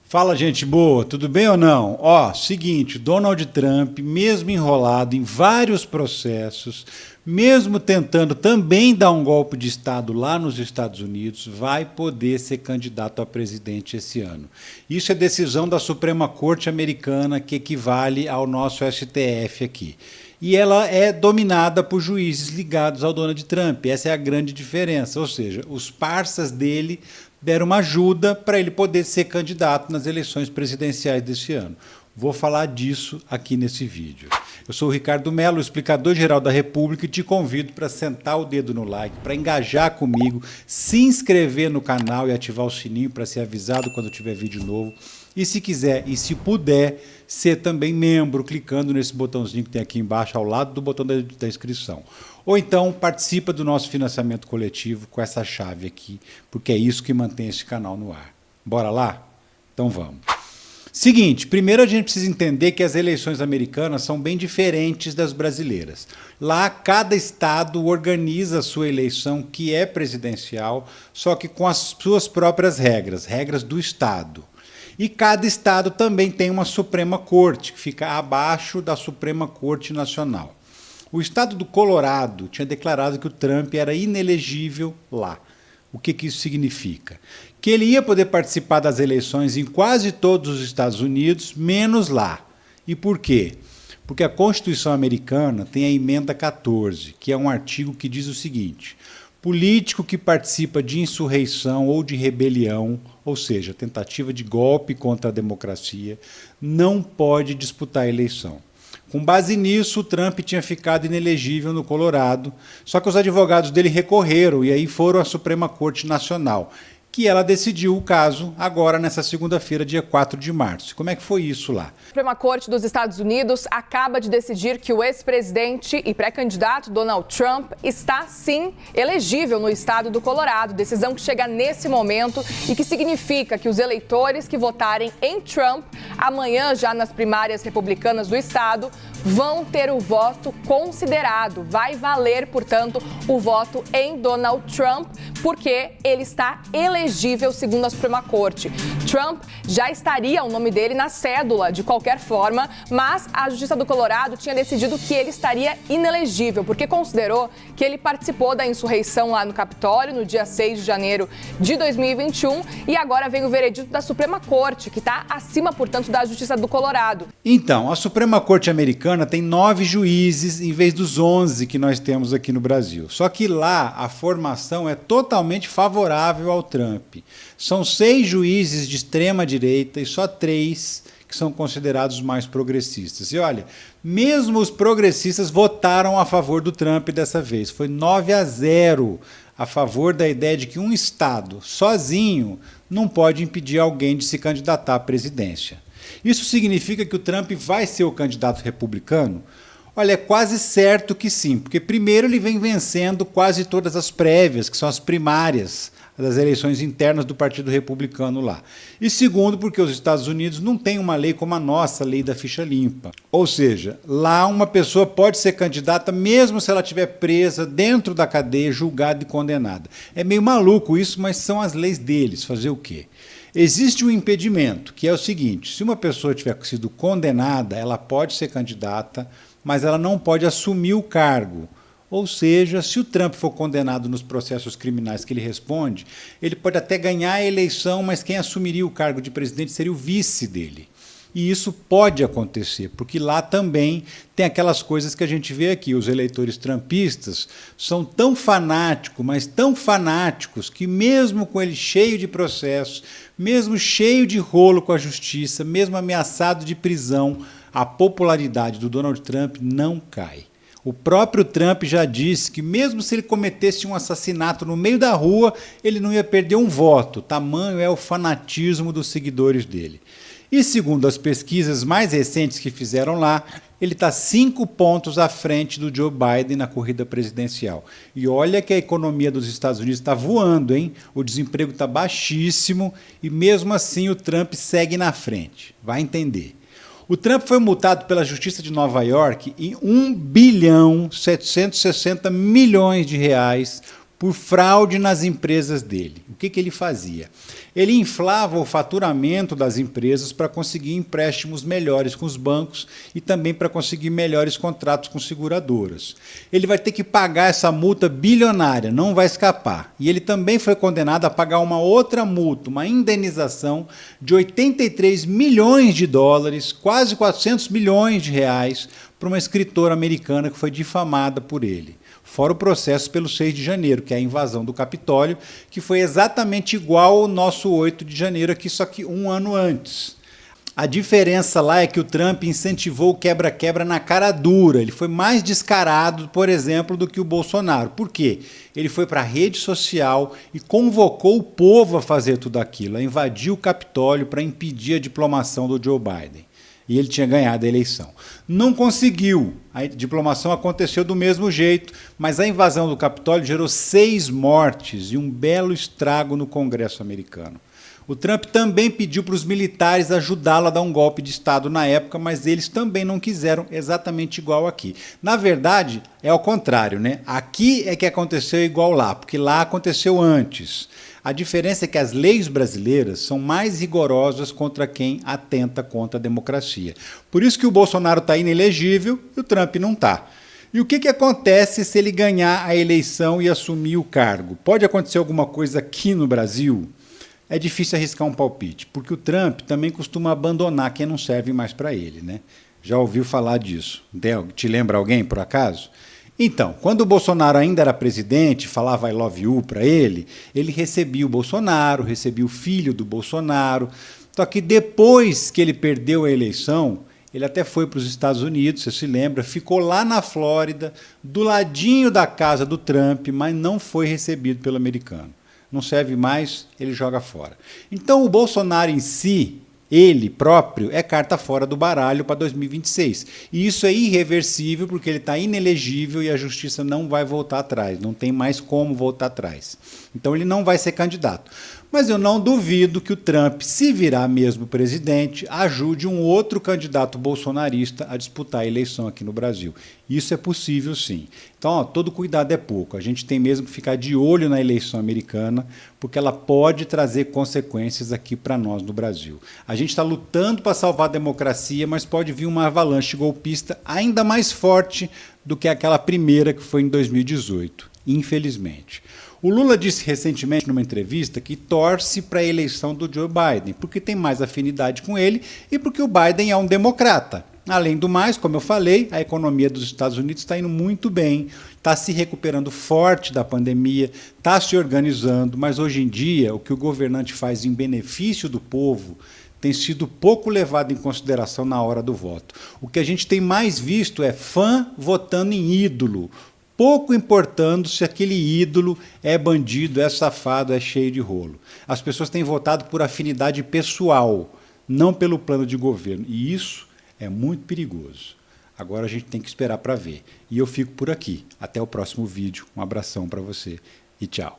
Fala, gente boa, tudo bem ou não? Ó, seguinte, Donald Trump, mesmo enrolado em vários processos, mesmo tentando também dar um golpe de Estado lá nos Estados Unidos, vai poder ser candidato a presidente esse ano. Isso é decisão da Suprema Corte Americana, que equivale ao nosso STF aqui. E ela é dominada por juízes ligados ao Donald Trump. Essa é a grande diferença, ou seja, os parsas dele deram uma ajuda para ele poder ser candidato nas eleições presidenciais desse ano. Vou falar disso aqui nesse vídeo. Eu sou o Ricardo Mello, explicador-geral da República, e te convido para sentar o dedo no like, para engajar comigo, se inscrever no canal e ativar o sininho para ser avisado quando tiver vídeo novo. E se quiser e se puder, ser também membro, clicando nesse botãozinho que tem aqui embaixo, ao lado do botão da inscrição. Ou então participa do nosso financiamento coletivo com essa chave aqui, porque é isso que mantém esse canal no ar. Bora lá? Então vamos. Seguinte, primeiro a gente precisa entender que as eleições americanas são bem diferentes das brasileiras. Lá, cada estado organiza a sua eleição, que é presidencial, só que com as suas próprias regras, regras do estado. E cada estado também tem uma Suprema Corte, que fica abaixo da Suprema Corte Nacional. O estado do Colorado tinha declarado que o Trump era inelegível lá. O que isso significa? Que ele ia poder participar das eleições em quase todos os Estados Unidos, menos lá. E por quê? Porque a Constituição americana tem a emenda 14, que é um artigo que diz o seguinte: político que participa de insurreição ou de rebelião, ou seja, tentativa de golpe contra a democracia, não pode disputar a eleição. Com base nisso, o Trump tinha ficado inelegível no Colorado, só que os advogados dele recorreram e aí foram à Suprema Corte Nacional, que ela decidiu o caso agora nessa segunda-feira, dia 4 de março. Como é que foi isso lá? A Suprema Corte dos Estados Unidos acaba de decidir que o ex-presidente e pré-candidato Donald Trump está, sim, elegível no estado do Colorado. Decisão que chega nesse momento e que significa que os eleitores que votarem em Trump amanhã, já nas primárias republicanas do estado, vão ter o voto considerado. Vai valer, portanto, o voto em Donald Trump, porque ele está elegível segundo a Suprema Corte. Trump já estaria o nome dele na cédula de qualquer forma, mas a Justiça do Colorado tinha decidido que ele estaria inelegível, porque considerou que ele participou da insurreição lá no Capitólio no dia 6 de janeiro de 2021 e agora vem o veredito da Suprema Corte, que está acima, portanto, da Justiça do Colorado. Então, a Suprema Corte Americana tem 9 juízes em vez dos 11 que nós temos aqui no Brasil. Só que lá a formação é totalmente favorável ao Trump. São 6 juízes de extrema direita e só 3 que são considerados mais progressistas. E olha, mesmo os progressistas votaram a favor do Trump dessa vez. Foi 9-0 a favor da ideia de que um estado sozinho não pode impedir alguém de se candidatar à presidência. Isso significa que o Trump vai ser o candidato republicano? Olha, é quase certo que sim, porque primeiro ele vem vencendo quase todas as prévias, que são as primárias das eleições internas do Partido Republicano lá. E segundo, porque os Estados Unidos não têm uma lei como a nossa, lei da ficha limpa. Ou seja, lá uma pessoa pode ser candidata mesmo se ela estiver presa dentro da cadeia, julgada e condenada. É meio maluco isso, mas são as leis deles. Fazer o quê? Existe um impedimento, que é o seguinte: se uma pessoa tiver sido condenada, ela pode ser candidata, mas ela não pode assumir o cargo. Ou seja, se o Trump for condenado nos processos criminais que ele responde, ele pode até ganhar a eleição, mas quem assumiria o cargo de presidente seria o vice dele. E isso pode acontecer, porque lá também tem aquelas coisas que a gente vê aqui. Os eleitores trumpistas são tão fanáticos, mas tão fanáticos, que mesmo com ele cheio de processos, mesmo cheio de rolo com a justiça, mesmo ameaçado de prisão, a popularidade do Donald Trump não cai. O próprio Trump já disse que mesmo se ele cometesse um assassinato no meio da rua, ele não ia perder um voto. Tamanho é o fanatismo dos seguidores dele. E segundo as pesquisas mais recentes que fizeram lá, ele está 5 pontos à frente do Joe Biden na corrida presidencial. E olha que a economia dos Estados Unidos está voando, hein? O desemprego está baixíssimo e mesmo assim o Trump segue na frente. Vai entender. O Trump foi multado pela Justiça de Nova York em 1,760 bilhão de reais por fraude nas empresas dele. O que ele fazia? Ele inflava o faturamento das empresas para conseguir empréstimos melhores com os bancos e também para conseguir melhores contratos com seguradoras. Ele vai ter que pagar essa multa bilionária, não vai escapar. E ele também foi condenado a pagar uma outra multa, uma indenização de 83 milhões de dólares, quase 400 milhões de reais, para uma escritora americana que foi difamada por ele. Fora o processo pelo 6 de janeiro, que é a invasão do Capitólio, que foi exatamente igual ao nosso 8 de janeiro aqui, só que um ano antes. A diferença lá é que o Trump incentivou o quebra-quebra na cara dura. Ele foi mais descarado, por exemplo, do que o Bolsonaro. Por quê? Ele foi para a rede social e convocou o povo a fazer tudo aquilo, a invadir o Capitólio para impedir a diplomação do Joe Biden. E ele tinha ganhado a eleição. Não conseguiu. A diplomação aconteceu do mesmo jeito, mas a invasão do Capitólio gerou 6 mortes e um belo estrago no Congresso americano. O Trump também pediu para os militares ajudá-lo a dar um golpe de Estado na época, mas eles também não quiseram, exatamente igual aqui. Na verdade, é ao contrário, né? Aqui é que aconteceu igual lá, porque lá aconteceu antes. A diferença é que as leis brasileiras são mais rigorosas contra quem atenta contra a democracia. Por isso que o Bolsonaro está inelegível e o Trump não está. E o que acontece se ele ganhar a eleição e assumir o cargo? Pode acontecer alguma coisa aqui no Brasil? É difícil arriscar um palpite, porque o Trump também costuma abandonar quem não serve mais para ele, né? Já ouviu falar disso? Te lembra alguém, por acaso? Então, quando o Bolsonaro ainda era presidente, falava I love you para ele recebia o Bolsonaro, recebia o filho do Bolsonaro. Só que depois que ele perdeu a eleição, ele até foi para os Estados Unidos, você se lembra, ficou lá na Flórida, do ladinho da casa do Trump, mas não foi recebido pelo americano. Não serve mais, ele joga fora. Então o Bolsonaro em si, ele próprio, é carta fora do baralho para 2026. E isso é irreversível porque ele está inelegível e a justiça não vai voltar atrás, não tem mais como voltar atrás. Então ele não vai ser candidato. Mas eu não duvido que o Trump, se virar mesmo presidente, ajude um outro candidato bolsonarista a disputar a eleição aqui no Brasil. Isso é possível, sim. Então, todo cuidado é pouco. A gente tem mesmo que ficar de olho na eleição americana, porque ela pode trazer consequências aqui para nós no Brasil. A gente está lutando para salvar a democracia, mas pode vir uma avalanche golpista ainda mais forte do que aquela primeira que foi em 2018, infelizmente. O Lula disse recentemente numa entrevista que torce para a eleição do Joe Biden, porque tem mais afinidade com ele e porque o Biden é um democrata. Além do mais, como eu falei, a economia dos Estados Unidos está indo muito bem, está se recuperando forte da pandemia, está se organizando, mas hoje em dia o que o governante faz em benefício do povo tem sido pouco levado em consideração na hora do voto. O que a gente tem mais visto é fã votando em ídolo, pouco importando se aquele ídolo é bandido, é safado, é cheio de rolo. As pessoas têm votado por afinidade pessoal, não pelo plano de governo. E isso é muito perigoso. Agora a gente tem que esperar para ver. E eu fico por aqui. Até o próximo vídeo. Um abração para você e tchau.